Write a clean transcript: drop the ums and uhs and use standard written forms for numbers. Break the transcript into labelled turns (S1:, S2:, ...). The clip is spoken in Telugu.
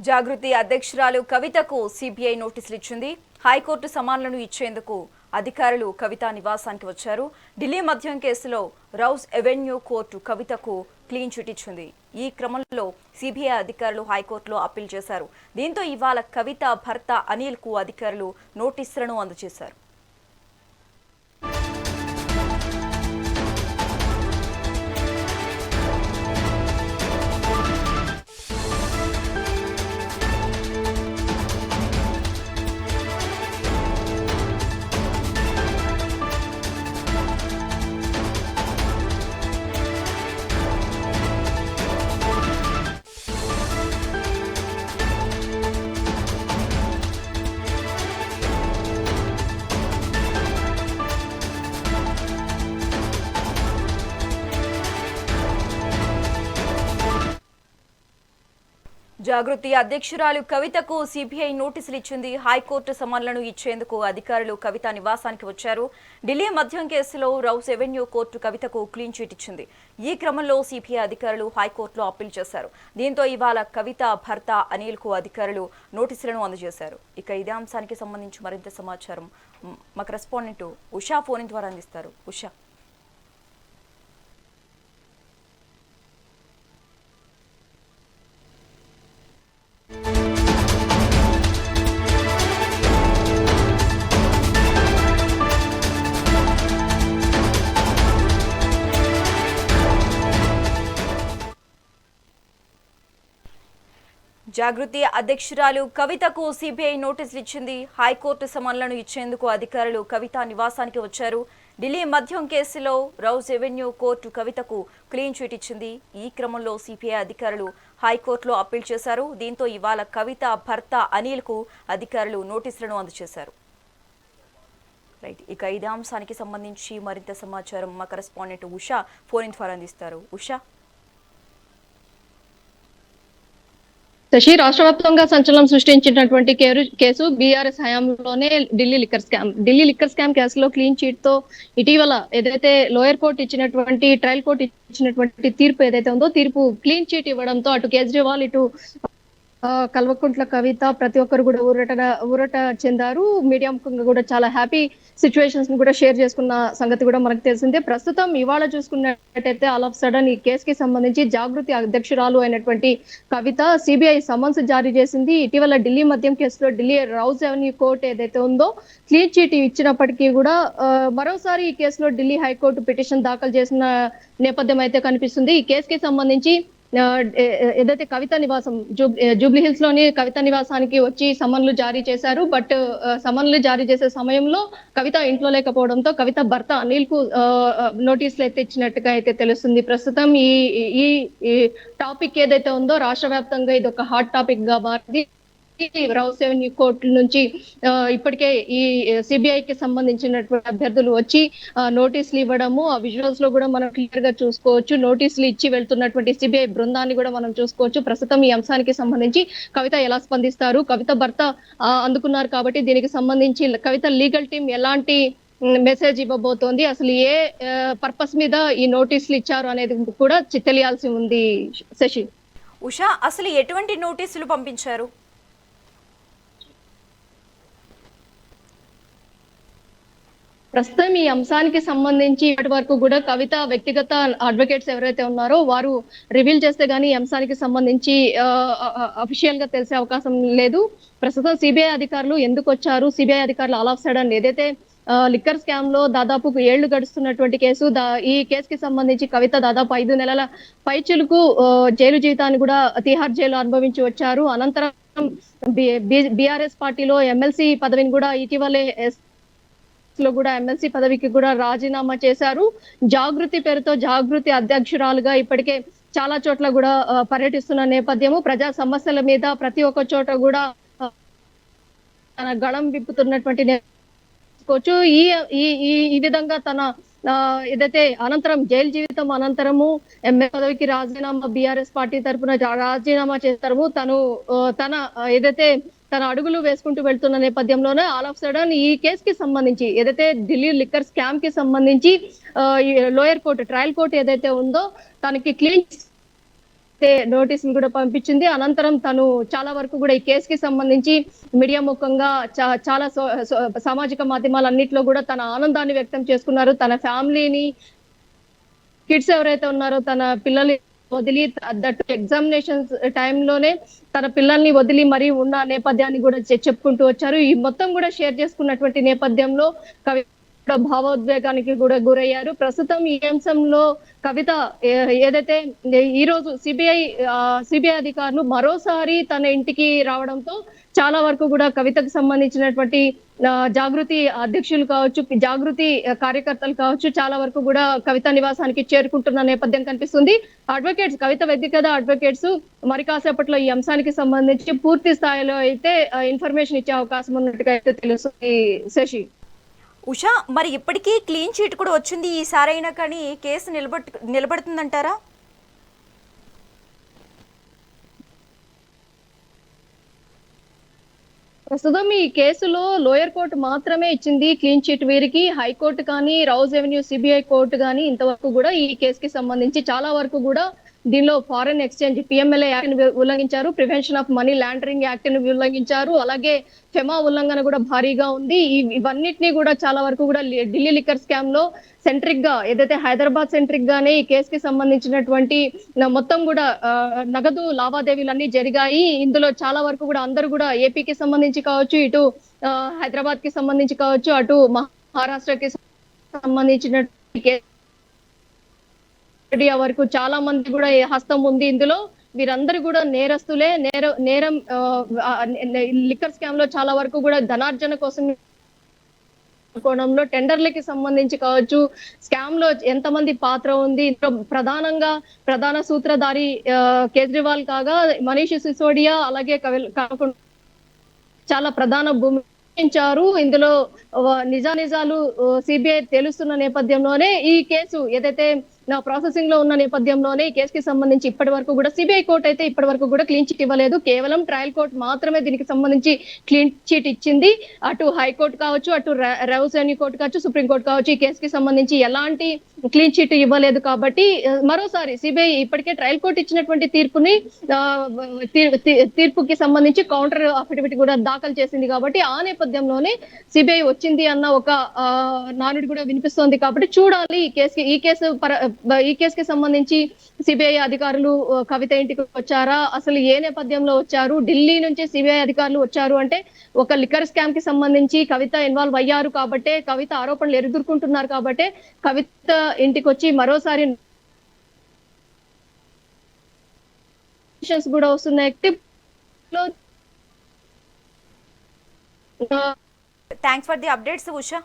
S1: జాగృతి అధ్యక్షురాలు కవితకు సిబిఐ నోటీసులు ఇచ్చింది. హైకోర్టు సమన్లను ఇచ్చేందుకు అధికారులు కవిత నివాసానికి వచ్చారు. ఢిల్లీ మద్యం కేసులో రౌస్ ఎవెన్యూ కోర్టు కవితకు క్లీన్ చిట్ ఇచ్చింది. ఈ క్రమంలో సిబిఐ అధికారులు హైకోర్టులో అప్పీల్ చేశారు. దీంతో ఇవాళ కవిత భర్త అనిల్ కు అధికారులు నోటీసులను అందజేశారు. జాగృతి అధ్యక్షురాలు కవితకు సిబిఐ నోటీసులు ఇచ్చింది. హైకోర్టు సమన్లను ఇచ్చేందుకు అధికారులు కవిత నివాసానికి వచ్చారు. ఢిల్లీ మద్యం కేసులో రౌస్ ఎవెన్యూ కోర్టు కవితకు క్లీన్ చిట్ ఇచ్చింది. ఈ క్రమంలో సిబిఐ అధికారులు హైకోర్టులో అప్పీల్ చేశారు. దీంతో ఇవాళ కవిత భర్త అనిల్ కు అధికారులు నోటీసులను అందజేశారు. ఇక ఇదే అంశానికి సంబంధించి మరింత సమాచారం మా కరెస్పాండెంట్ ఉషా ఫోన్ ద్వారా అందిస్తారు. ఉషా, జాగృతి అధ్యక్షురాలు కవితకు సిబిఐ నోటీసులు ఇచ్చింది. హైకోర్టు సమన్లను ఇచ్చేందుకు అధికారులు కవిత నివాసానికి వచ్చారు. ఢిల్లీ మద్యం కేసులో రౌస్ ఎవెన్యూ కోర్టు కవితకు క్లీన్ చిట్ ఇచ్చింది. ఈ క్రమంలో సిబిఐ అధికారులు హైకోర్టులో అప్పీల్ చేశారు. దీంతో ఇవాళ కవిత భర్త అనిల్ కు అధికారులు నోటీసులను అందజేశారు. ఇక ఇదే అంశానికి సంబంధించి మరింత సమాచారం మా కరెస్పాండెంట్ ఉషా ఫోన్ ద్వారా అందిస్తారు. ఉషా,
S2: శశి, రాష్ట్ర వ్యాప్తంగా సంచలనం సృష్టించినటువంటి కేసు బీఆర్ఎస్ హయాంలోనే ఢిల్లీ లిక్కర్ స్కామ్ కేసులో క్లీన్ చిట్ తో ఇటీవల ఏదైతే లోయర్ కోర్టు ఇచ్చినటువంటి ట్రయల్ కోర్టు ఇచ్చినటువంటి తీర్పు ఏదైతే ఉందో తీర్పు క్లీన్ చిట్ ఇవ్వడంతో అటు కేజ్రీవాల్ ఇటు కల్వకుంట్ల కవిత ప్రతి ఒక్కరు కూడా ఊరట చెందారు. మీడియా ముఖంగా కూడా చాలా హ్యాపీ సిచ్యువేషన్స్ ని కూడా షేర్ చేసుకున్న సంగతి కూడా మనకు తెలిసిందే. ప్రస్తుతం ఇవాళ చూసుకున్నట్టయితే ఆల్ ఆఫ్ సడన్ ఈ కేసుకి సంబంధించి జాగృతి అధ్యక్షురాలు అయినటువంటి కవిత సిబిఐ సమన్స్ జారీ చేసింది. ఇటీవల ఢిల్లీ మద్యం కేసులో ఢిల్లీ రౌస్ ఎవెన్యూ కోర్టు ఏదైతే ఉందో క్లీన్ చిట్ ఇచ్చినప్పటికీ కూడా మరోసారి ఈ కేసులో ఢిల్లీ హైకోర్టు పిటిషన్ దాఖలు చేసిన నేపథ్యం అయితే కనిపిస్తుంది. ఈ కేసుకి సంబంధించి ఏదైతే కవిత నివాసం జూబ్లీ హిల్స్ లోని కవిత నివాసానికి వచ్చి సమన్లు జారీ చేశారు. బట్ సమన్లు జారీ చేసే సమయంలో కవిత ఇంట్లో లేకపోవడంతో కవిత భర్త అనిల్ కు నోటీసులు అయితే ఇచ్చినట్టుగా అయితే తెలుస్తుంది. ప్రస్తుతం ఈ టాపిక్ ఏదైతే ఉందో రాష్ట్ర వ్యాప్తంగా ఇది ఒక హాట్ టాపిక్ గా మారింది. రౌస్ ఎవెన్యూ కోర్టు నుంచి ఇప్పటికే ఈ సిబిఐకి సంబంధించినటువంటి అభ్యర్థులు వచ్చి నోటీసులు ఇవ్వడము, ఆ విజువల్స్ లో కూడా మనం క్లియర్ గా చూసుకోవచ్చు. నోటీసులు ఇచ్చి వెళ్తున్నటువంటి సిబిఐ బృందాన్ని కూడా మనం చూసుకోవచ్చు. ప్రస్తుతం ఈ అంశానికి సంబంధించి కవిత ఎలా స్పందిస్తారు, కవిత భర్త అందుకున్నారు కాబట్టి దీనికి సంబంధించి కవిత లీగల్ టీం ఎలాంటి మెసేజ్ ఇవ్వబోతోంది, అసలు ఏ పర్పస్ మీద ఈ నోటీసులు ఇచ్చారు అనేది కూడా తెలియాల్సి ఉంది. శశి,
S1: ఉషా, అసలు ఎటువంటి నోటీసులు పంపించారు?
S2: ప్రస్తుతం ఈ అంశానికి సంబంధించి ఇప్పటి వరకు కూడా కవిత వ్యక్తిగత అడ్వకేట్స్ ఎవరైతే ఉన్నారో వారు రివీల్ చేస్తే గానీ ఈ అంశానికి సంబంధించి అఫీషియల్ గా తెలిసే అవకాశం లేదు. ప్రస్తుతం సిబిఐ అధికారులు ఎందుకు వచ్చారు, సిబిఐ అధికారులు ఆల్ ఆఫ్ సడన్ ఏదైతే లిక్కర్ స్కామ్ లో దాదాపు 7 ఏళ్లు గడుస్తున్నటువంటి కేసు, ఈ కేసుకి సంబంధించి కవిత దాదాపు 5 నెలల పైచులకు జైలు జీవితాన్ని కూడా తిహార్ జైలు అనుభవించి వచ్చారు. అనంతరం బీఆర్ఎస్ పార్టీలో ఎమ్మెల్సీ పదవిని కూడా ఇటీవలే లో కూడా ఎమ్మెల్సీ పదవికి కూడా రాజీనామా చేశారు. జాగృతి పేరుతో జాగృతి అధ్యక్షురాలుగా ఇప్పటికే చాలా చోట్ల కూడా పర్యటిస్తున్న నేపథ్యము, ప్రజా సమస్యల మీద ప్రతి ఒక్క చోట కూడా తన గళం విప్పుతున్నటువంటి ఈ విధంగా తన ఏదైతే అనంతరం జైలు జీవితం అనంతరము ఎమ్మెల్యే పదవికి రాజీనామా బీఆర్ఎస్ పార్టీ తరఫున రాజీనామా చేస్తాము. తన ఏదైతే తన అడుగులు వేసుకుంటూ వెళ్తున్న నేపథ్యంలోనే ఆల్ ఆఫ్ సడన్ ఈ కేసుకి సంబంధించి ఏదైతే ఢిల్లీ లిక్కర్ స్కామ్ కి సంబంధించి లోయర్ కోర్టు ట్రయల్ కోర్టు ఏదైతే ఉందో తనకి క్లీన్ నోటీసులు కూడా పంపించింది. అనంతరం తను చాలా వరకు కూడా ఈ కేసుకి సంబంధించి మీడియా ముఖంగా చాలా సామాజిక మాధ్యమాలన్నిట్లో కూడా తన ఆనందాన్ని వ్యక్తం చేసుకున్నారు. తన ఫ్యామిలీని, కిడ్స్ ఎవరైతే ఉన్నారో తన పిల్లల్ని వదిలి, దట్ ఎగ్జామినేషన్స్ టైంలోనే తన పిల్లల్ని వదిలి మరీ ఉన్న నేపథ్యాన్ని కూడా చెప్పుకుంటూ వచ్చారు. ఈ మొత్తం కూడా షేర్ చేసుకున్నటువంటి నేపథ్యంలో కవి భావోద్వేగానికి కూడా గురయ్యారు. ప్రస్తుతం ఈ అంశంలో కవిత ఏదైతే ఈ రోజు సిబిఐ అధికారులు మరోసారి తన ఇంటికి రావడంతో చాలా వరకు కూడా కవితకు సంబంధించినటువంటి జాగృతి అధ్యక్షులు కావచ్చు, జాగృతి కార్యకర్తలు కావచ్చు, చాలా వరకు కూడా కవిత నివాసానికి చేరుకుంటున్న నేపథ్యం కనిపిస్తుంది. అడ్వకేట్స్, కవిత వ్యక్తిగత అడ్వకేట్స్ మరి కాసేపట్లో ఈ అంశానికి సంబంధించి పూర్తి స్థాయిలో అయితే ఇన్ఫర్మేషన్ ఇచ్చే అవకాశం ఉన్నట్టుగా అయితే తెలుస్తుంది. శశి,
S1: ఉషా, మరి ఇప్పటికీ క్లీన్ చీట్ కూడా వచ్చింది. ఈసారైనా కానీ కేసు నిలబడుతుందంటారా?
S2: ప్రస్తుతం ఈ కేసులో లోయర్ కోర్టు మాత్రమే ఇచ్చింది క్లీన్ చిట్ వీరికి. హైకోర్టు కానీ, రౌజ్ ఎవెన్యూ సిబిఐ కోర్టు కానీ ఇంతవరకు కూడా ఈ కేసుకి సంబంధించి చాలా వరకు కూడా దీనిలో ఫారెన్ ఎక్స్చేంజ్ పిఎంఎల్ఏ యాక్ట్ ని ఉల్లంఘించారు, prevention of money laundering act ని ఉల్లంఘించారు, అలాగే ఫెమా ఉల్లంఘన కూడా భారీగా ఉంది. ఇవన్నిటినీ కూడా చాలా వరకు కూడా ఢిల్లీ లిక్కర్ స్కామ్ లో సెంట్రిక్ గా, ఏదైతే హైదరాబాద్ సెంట్రిక్ గానే ఈ కేసుకి సంబంధించినటువంటి మొత్తం కూడా నగదు లావాదేవీలన్నీ జరిగాయి. ఇందులో చాలా వరకు కూడా అందరూ కూడా ఏపీకి సంబంధించి కావచ్చు, ఇటు హైదరాబాద్ కి సంబంధించి కావచ్చు, అటు మహారాష్ట్రకి సంబంధించినటువంటి వరకు చాలా మంది కూడా హస్తం ఉంది ఇందులో. వీరందరూ కూడా నేరస్తులే. నేరం లిక్కర్ స్కామ్ లో చాలా వరకు కూడా ధనార్జన కోసం కోణంలో టెండర్లకి సంబంధించి కావచ్చు, స్కామ్ లో ఎంతమంది పాత్ర ఉంది, ప్రధానంగా ప్రధాన సూత్రధారి కేజ్రీవాల్ కాగా మనీష్ సిసోడియా అలాగే చాలా ప్రధాన భూమి ఇందులో నిజాలు సిబిఐ తెలుస్తున్న నేపథ్యంలోనే ఈ కేసు ఏదైతే ప్రాసెసింగ్ లో ఉన్న నేపథ్యంలోనే ఈ కేసుకి సంబంధించి ఇప్పటి వరకు కూడా సిబిఐ కోర్టు అయితే ఇప్పటి వరకు కూడా క్లీన్ చిట్ ఇవ్వలేదు. కేవలం ట్రయల్ కోర్టు మాత్రమే దీనికి సంబంధించి క్లీన్ చిట్ ఇచ్చింది. అటు హైకోర్టు కావచ్చు, అటు రౌజ్ ఎవెన్యూ కోర్టు కావచ్చు, సుప్రీంకోర్టు కావచ్చు, ఈ కేసుకి సంబంధించి ఎలాంటి క్లీన్ చిట్ ఇవ్వలేదు. కాబట్టి మరోసారి సిబిఐ ఇప్పటికే ట్రయల్ కోర్టు ఇచ్చినటువంటి తీర్పుకి సంబంధించి కౌంటర్ అఫిడవిట్ కూడా దాఖలు చేసింది. కాబట్టి ఆ నేపథ్యంలోనే సిబిఐ వచ్చింది అన్న ఒక నానుడి కూడా వినిపిస్తోంది. కాబట్టి చూడాలి ఈ కేసుకి సంబంధించి సిబిఐ అధికారులు కవిత ఇంటికి వచ్చారా, అసలు ఏ నేపథ్యంలో వచ్చారు, ఢిల్లీ నుంచి సిబిఐ అధికారులు వచ్చారు అంటే ఒక లిక్కర్ స్కామ్ కి సంబంధించి కవిత ఇన్వాల్వ్ అయ్యారు కాబట్టి, కవిత ఆరోపణలు ఎదుర్కొంటున్నారు కాబట్టి కవిత ఇంటికి వచ్చి మరోసారి కూడా వస్తున్నాయి.
S1: Thanks for the updates Usha.